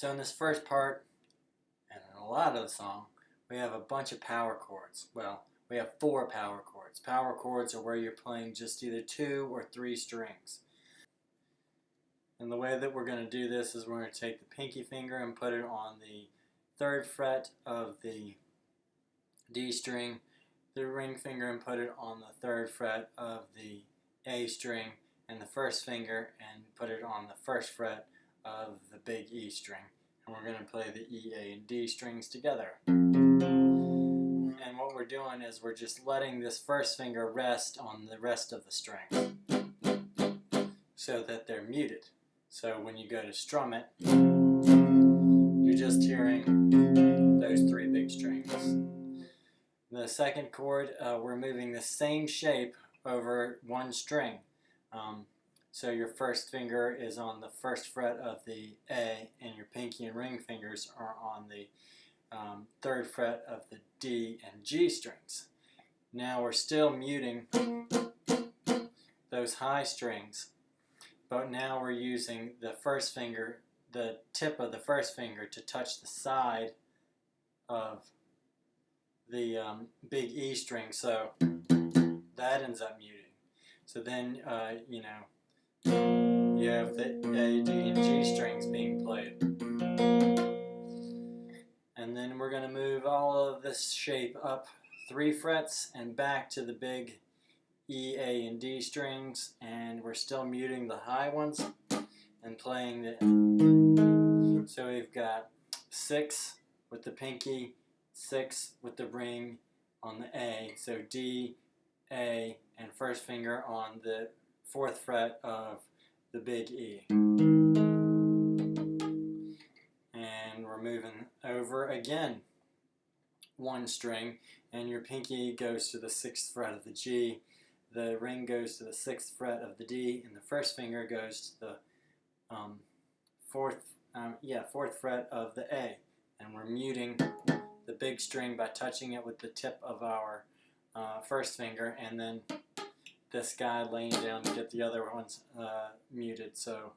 So in this first part, and in a lot of the song, we have a bunch of power chords. Well, we have 4 power chords. Power chords are where you're playing just either 2 or 3 strings. And the way that we're going to do this is we're going to take the pinky finger and put it on the 3rd fret of the D string, the ring finger and put it on the 3rd fret of the A string, and the first finger and put it on the 1st fret of the big E string. And we're going to play the E, A, and D strings together. And what we're doing is we're just letting this first finger rest on the rest of the string so that they're muted. So when you go to strum it, you're just hearing those 3 big strings. The second chord, we're moving the same shape over 1 string. So your first finger is on the 1st fret of the A, and your pinky and ring fingers are on the 3rd fret of the D and G strings. Now we're still muting those high strings, but now we're using the first finger, the tip of the first finger, to touch the side of the big E string, so that ends up muting. So then, you have the A, D, and G strings being played. And then we're going to move all of this shape up 3 frets and back to the big E, A, and D strings, and we're still muting the high ones and playing the. So we've got 6 with the pinky, 6 with the ring on the A, so D, A, and first finger on the 4th fret of the big E. And we're moving over again 1 string, and your pinky goes to the 6th fret of the G, the ring goes to the 6th fret of the D, and the first finger goes to the 4th fret of the A. And we're muting the big string by touching it with the tip of our first finger, and then this guy laying down to get the other ones muted. So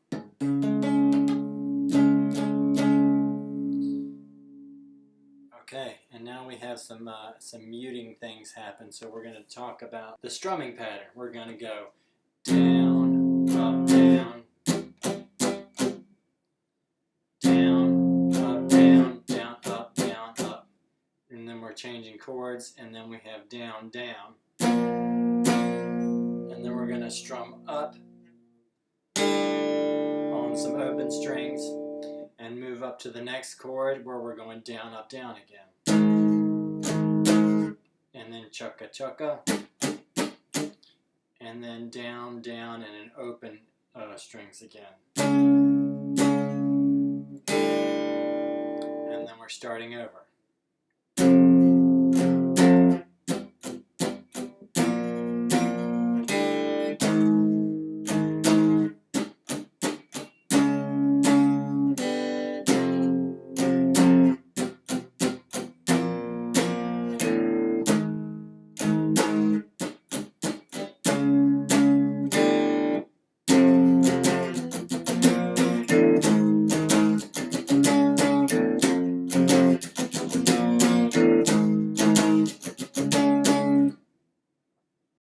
okay, and now we have some muting things happen. So we're going to talk about the strumming pattern. We're going to go down, up, down, down, up, down, down, up, down, up. And then we're changing chords, and then we have down, down. And then we're going to strum up on some open strings and move up to the next chord where we're going down, up, down again. And then chukka, chukka. And then down, down, and an open strings again. And then we're starting over.